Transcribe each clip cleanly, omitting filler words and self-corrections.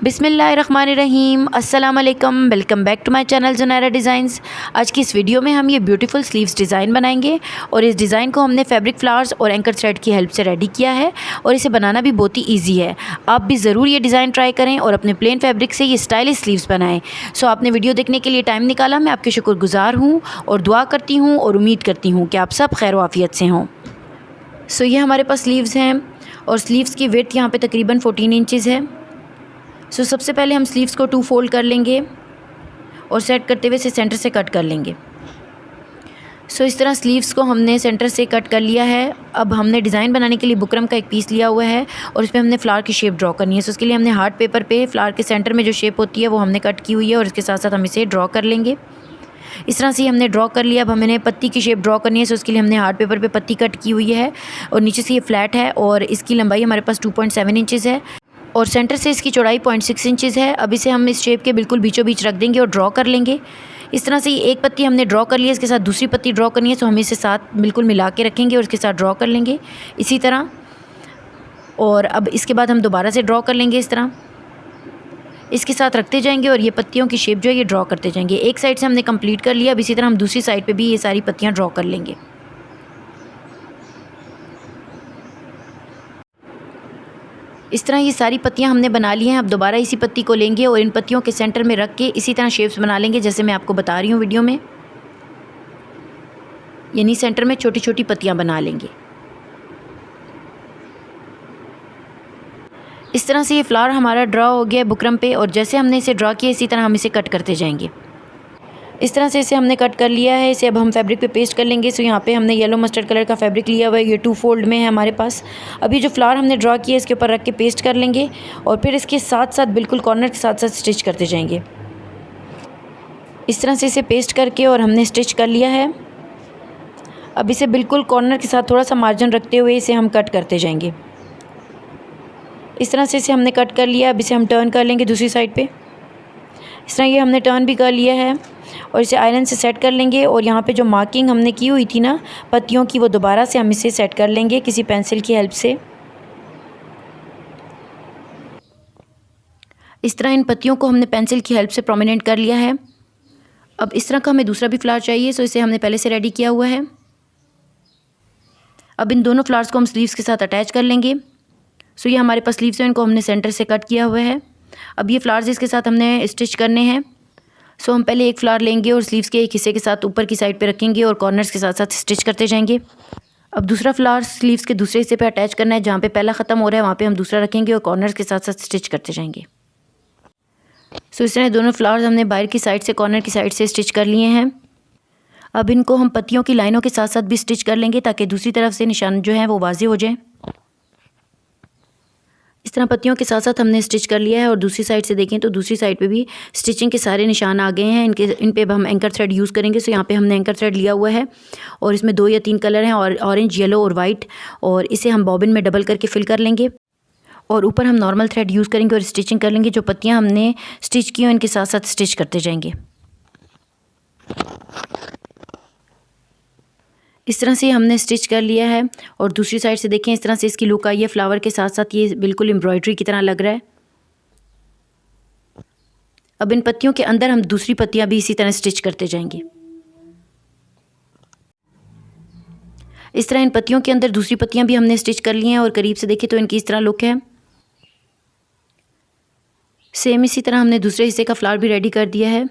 बिस्मिल्लाहिर्रहमानिर्रहीम, अस्सलाम वालेकुम। Welcome back to my channel Zunaira designs. आज की इस वीडियो में हम ये ब्यूटीफुल स्लीव्स डिज़ाइन बनाएंगे और इस डिज़ाइन को हमने फैब्रिक फ्लावर्स और एंकर थ्रेड की हेल्प से रेडी किया है और इसे बनाना भी बहुत ही ईजी है। आप भी ज़रूर ये डिज़ाइन ट्राई करें और अपने प्लेन फैब्रिक से ये स्टाइलिश स्लीव्स बनाएँ। सो आपने वीडियो देखने के लिए टाइम निकाला, मैं आपकी शुक्रगुज़ार हूँ और दुआ करती हूँ और उम्मीद करती हूँ कि आप सब खैर आफियत से हों। सो ये हमारे पास स्लीव्स हैं और स्लीव्स की विड्थ यहाँ पे तकरीबन 14 इंचज़ है। सो सबसे पहले हम स्लीव्स को 2 फोल्ड कर लेंगे और सेट करते हुए इसे सेंटर से कट कर लेंगे। सो इस तरह स्लीव्स को हमने सेंटर से कट कर लिया है। अब हमने डिज़ाइन बनाने के लिए बुकरम का एक पीस लिया हुआ है और इसमें हमने फ्लावर की शेप ड्रॉ करनी है। सो उसके लिए हमने हार्ड पेपर पे फ्लावर के सेंटर में जो शेप होती है वो हमने कट की हुई है और इसके साथ साथ हम इसे ड्रॉ कर लेंगे। इस तरह से ही हमने ड्रॉ कर लिया। अब हमें पत्ती की शेप ड्रॉ करनी है। सो उसके लिए हमने हार्ड पेपर पे पत्ती कट की हुई है और नीचे से ये फ्लैट है और इसकी लंबाई हमारे पास 2.7 इंचज़ है और सेंटर से इसकी चौड़ाई 0.6 इंचज़ है। अब इसे हम इस शेप के बिल्कुल बीचों बीच रख देंगे और ड्रॉ कर लेंगे। इस तरह से ये एक पत्ती हमने ड्रॉ कर ली है, इसके साथ दूसरी पत्ती ड्रॉ करनी है। तो हम इसे साथ बिल्कुल मिला के रखेंगे और इसके साथ ड्रॉ कर लेंगे इसी तरह। और अब इसके बाद हम दोबारा से ड्रॉ कर लेंगे इस तरह, इसके साथ रखते जाएंगे और ये पत्तियों की शेप जो है ये ड्रॉ करते जाएंगे। एक साइड से हमने कंप्लीट कर लिया। अब इसी तरह हम दूसरी साइड पे भी ये सारी पत्तियां ड्रॉ कर लेंगे। इस तरह ये सारी पत्तियां हमने बना ली हैं। अब दोबारा इसी पत्ती को लेंगे और इन पत्तियों के सेंटर में रख के इसी तरह शेप्स बना लेंगे जैसे मैं आपको बता रही हूँ वीडियो में, यानी सेंटर में छोटी छोटी पत्तियां बना लेंगे। इस तरह से ये फ्लावर हमारा ड्रॉ हो गया है बुकरम पे और जैसे हमने इसे ड्रॉ किया इसी तरह हम इसे कट करते जाएंगे। इस तरह से इसे हमने कट कर लिया है। इसे अब हम फैब्रिक पे पेस्ट कर लेंगे। सो यहाँ पे हमने येलो मस्टर्ड कलर का फैब्रिक लिया हुआ है, ये 2 फोल्ड में है हमारे पास। अभी जो फ्लावर हमने ड्रॉ किया इसके ऊपर रख के पेस्ट कर लेंगे और फिर इसके साथ साथ बिल्कुल कॉर्नर के साथ साथ स्टिच करते जाएंगे। इस तरह से इसे पेस्ट करके और हमने स्टिच कर लिया है। अब इसे बिल्कुल कॉर्नर के साथ थोड़ा सा मार्जिन रखते हुए इसे हम कट करते जाएंगे। इस तरह से इसे हमने कट कर लिया। अब इसे हम टर्न कर लेंगे दूसरी साइड पे। इस तरह ये हमने टर्न भी कर लिया है और इसे आयरन से सेट कर लेंगे और यहाँ पे जो मार्किंग हमने की हुई थी ना पत्तियों की, वो दोबारा से हम इसे सेट कर लेंगे किसी पेंसिल की हेल्प से। इस तरह इन पत्तियों को हमने पेंसिल की हेल्प से प्रोमिनेंट कर लिया है। अब इस तरह का हमें दूसरा भी फ्लावर चाहिए, सो इसे हमने पहले से रेडी किया हुआ है। अब इन दोनों फ्लावर्स को हम स्लीव्स के साथ अटैच कर लेंगे। सो ये हमारे पास स्लीव्स हैं, इनको हमने सेंटर से कट किया हुआ है। अब ये फ्लावर्स इसके साथ हमने स्टिच करने हैं। सो हम पहले एक फ्लावर लेंगे और स्लीव्स के एक हिस्से के साथ ऊपर की साइड पे रखेंगे और कॉर्नर्स के साथ साथ स्टिच करते जाएंगे। अब दूसरा फ्लावर स्लीव्स के दूसरे हिस्से पे अटैच करना है, जहाँ पे पहला ख़त्म हो रहा है वहाँ पे हम दूसरा रखेंगे और कॉर्नर्स के साथ साथ स्टिच करते जाएंगे। सो इस तरह दोनों फ्लावर्स हमने बाहर की साइड से कॉर्नर की साइड से स्टिच कर लिए हैं। अब इनको हम पत्तियों की लाइनों के साथ साथ भी स्टिच कर लेंगे ताकि दूसरी तरफ से निशान जो है वो वाज़ेह हो जाए। इस तरह पत्तियों के साथ साथ हमने स्टिच कर लिया है और दूसरी साइड से देखें तो दूसरी साइड पे भी स्टिचिंग के सारे निशान आ गए हैं। इन पे हम एंकर थ्रेड यूज़ करेंगे। सो यहाँ पे हमने एंकर थ्रेड लिया हुआ है और इसमें 2 या 3 कलर हैं और ऑरेंज, येलो और वाइट, और इसे हम बॉबिन में डबल करके फिल कर लेंगे और ऊपर हम नॉर्मल थ्रेड यूज़ करेंगे और स्टिचिंग कर लेंगे। जो पत्तियाँ हमने स्टिच की हैं इनके साथ साथ स्टिच करते जाएंगे। इस तरह से हमने स्टिच कर लिया है और दूसरी साइड से देखें इस तरह से इसकी लुक आई है। फ्लावर के साथ साथ ये बिल्कुल एम्ब्रॉयडरी की तरह लग रहा है। अब इन पत्तियों के अंदर हम दूसरी पत्तियां भी इसी तरह स्टिच करते जाएंगे। इस तरह इन पत्तियों के अंदर दूसरी पत्तियां भी हमने स्टिच कर ली हैं और करीब से देखें तो इनकी इस तरह लुक है। सेम इसी तरह हमने दूसरे हिस्से का फ्लावर भी रेडी कर दिया है।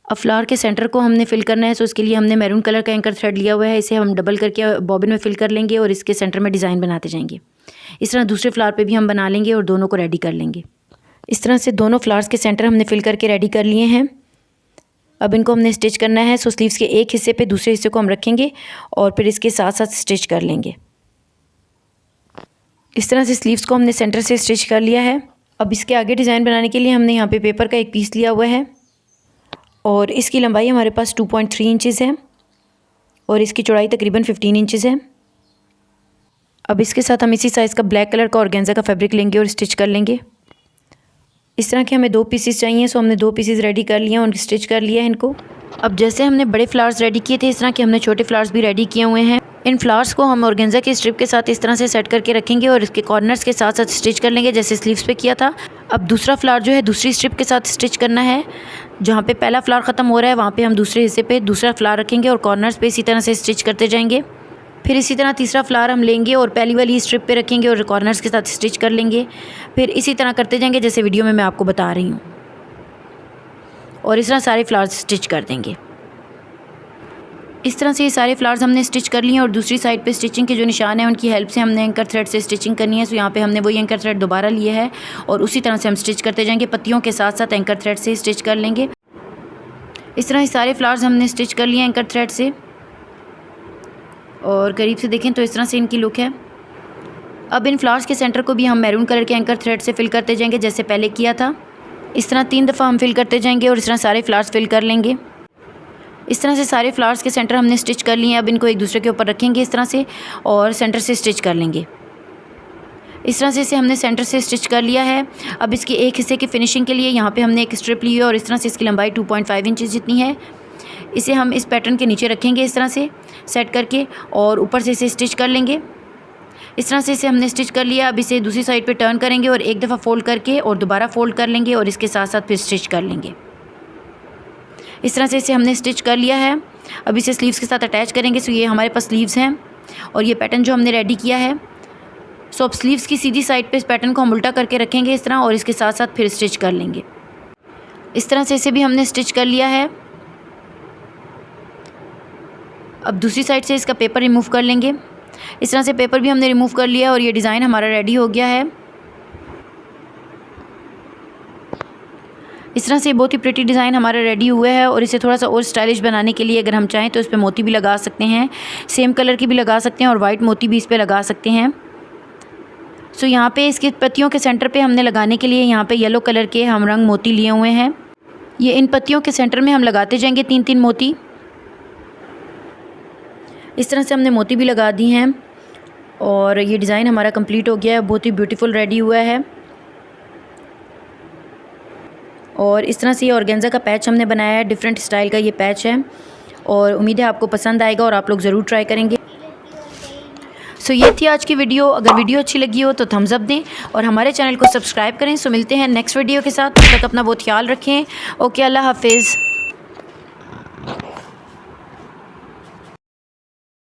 अब फ्लावर के सेंटर को हमने फिल करना है। सो उसके लिए हमने मैरून कलर का एंकर थ्रेड लिया हुआ है, इसे हम डबल करके बॉबिन में फिल कर लेंगे और इसके सेंटर में डिज़ाइन बनाते जाएंगे। इस तरह दूसरे फ्लावर पे भी हम बना लेंगे और दोनों को रेडी कर लेंगे। इस तरह से दोनों फ्लावर्स के सेंटर हमने फिल करके रेडी कर लिए हैं। अब इनको हमने स्टिच करना है। सो स्लीव्स के एक हिस्से पे दूसरे हिस्से को हम रखेंगे और फिर इसके साथ साथ स्टिच कर लेंगे। इस तरह से स्लीव्स को हमने सेंटर से स्टिच कर लिया है। अब इसके आगे डिज़ाइन बनाने के लिए हमने यहाँ पे पेपर का एक पीस लिया हुआ है और इसकी लंबाई हमारे पास 2.3 इंचज़ है और इसकी चौड़ाई तकरीबन 15 इंचज़ है। अब इसके साथ हम इसी साइज़ का ब्लैक कलर का ऑर्गेन्जा का फैब्रिक लेंगे और स्टिच कर लेंगे। इस तरह के हमें 2 पीसेस चाहिए। सो हमने 2 पीसेस रेडी कर लिए हैं और स्टिच कर लिया है इनको। अब जैसे हमने बड़े फ्लावर्स रेडी किए थे इस तरह के हमने छोटे फ्लावर्स भी रेडी किए हुए हैं इन फ्लावर्स को हम ऑर्गेन्जा की स्ट्रिप के साथ इस तरह से सेट करके रखेंगे और इसके कॉर्नर्स के साथ साथ स्टिच कर लेंगे जैसे स्लीव्स पे किया था। अब दूसरा फ्लावर जो है दूसरी स्ट्रिप के साथ स्टिच करना है। जहाँ पे पहला फ्लावर ख़त्म हो रहा है वहाँ पे हम दूसरे हिस्से पे दूसरा फ्लावर रखेंगे और कॉर्नर्स पे इसी तरह से स्टिच करते जाएंगे। फिर इसी तरह तीसरा फ्लावर हम लेंगे और पहली वाली स्ट्रिप पे रखेंगे और कॉर्नर्स के साथ स्टिच कर लेंगे। फिर इसी तरह करते जाएंगे जैसे वीडियो में मैं आपको बता रही हूँ, और इस तरह सारे फ्लावर्स स्टिच कर देंगे। इस तरह से ये सारे फ्लावर्स हमने स्टिच कर लिए और दूसरी साइड पे स्टिचिंग के जो निशान हैं उनकी हेल्प से हमने एंकर थ्रेड से स्टिचिंग करनी है। सो यहाँ पे हमने वही एंकर थ्रेड दोबारा लिए है और उसी तरह से हम स्टिच करते जाएंगे। पत्तियों के साथ साथ एंकर थ्रेड से स्टिच कर लेंगे। इस तरह ये सारे फ्लावर्स हमने स्टिच कर लिए एंकर थ्रेड से, और करीब से देखें तो इस तरह से इनकी लुक है। अब इन फ्लावर्स के सेंटर को भी हम मैरून कलर के एंकर थ्रेड से फिल करते जाएंगे जैसे पहले किया था। इस तरह 3 दफ़ा हम फिल करते जाएंगे और इस तरह सारे फ्लावर्स फिल कर लेंगे। इस तरह से सारे फ्लावर्स के सेंटर हमने स्टिच कर लिए हैं। अब इनको एक दूसरे के ऊपर रखेंगे इस तरह से और सेंटर से स्टिच कर लेंगे। इस तरह से इसे हमने सेंटर से स्टिच कर लिया है। अब इसके एक हिस्से की फिनिशिंग के लिए यहाँ पे हमने एक स्ट्रिप ली है और इस तरह से इसकी लंबाई 2.5 इंच जितनी है। इसे हम इस पैटर्न के नीचे रखेंगे इस तरह से सेट करके और ऊपर से इसे स्टिच कर लेंगे। इस तरह से इसे हमने स्टिच कर लिया। अब इसे दूसरी साइड पे टर्न करेंगे और एक दफ़ा फोल्ड करके और दोबारा फोल्ड कर लेंगे और इसके साथ साथ फिर स्टिच कर लेंगे। इस तरह से इसे हमने स्टिच कर लिया है। अब इसे स्लीव्स के साथ अटैच करेंगे। सो ये हमारे पास स्लीव्स हैं और ये पैटर्न जो हमने रेडी किया है। सो अब स्लीव्स की सीधी साइड पे इस पैटर्न को हम उल्टा करके रखेंगे इस तरह और इसके साथ साथ फिर स्टिच कर लेंगे। इस तरह से इसे भी हमने स्टिच कर लिया है। अब दूसरी साइड से इसका पेपर रिमूव कर लेंगे। इस तरह से पेपर भी हमने रिमूव कर लिया और ये डिज़ाइन हमारा रेडी हो गया है। इस तरह से बहुत ही प्रिटी डिज़ाइन हमारा रेडी हुआ है और इसे थोड़ा सा और स्टाइलिश बनाने के लिए अगर हम चाहें तो इस पर मोती भी लगा सकते हैं, सेम कलर की भी लगा सकते हैं और वाइट मोती भी इस पर लगा सकते हैं। सो यहाँ पे इसकी पत्तियों के सेंटर पे हमने लगाने के लिए यहाँ पे येलो कलर के हम रंग मोती लिए हुए हैं। ये इन पत्तियों के सेंटर में हम लगाते जाएंगे 3-3 मोती। इस तरह से हमने मोती भी लगा दी हैं और ये डिज़ाइन हमारा कंप्लीट हो गया है। बहुत ही ब्यूटीफुल रेडी हुआ है। और इस तरह से ये ऑर्गेन्जा का पैच हमने बनाया है। डिफरेंट स्टाइल का ये पैच है और उम्मीद है आपको पसंद आएगा और आप लोग ज़रूर ट्राई करेंगे। सो ये थी आज की वीडियो। अगर वीडियो अच्छी लगी हो तो थम्स अप दें और हमारे चैनल को सब्सक्राइब करें। सो मिलते हैं नेक्स्ट वीडियो के साथ। तब तक अपना बहुत ख्याल रखें। ओके, अल्लाह हाफिज़।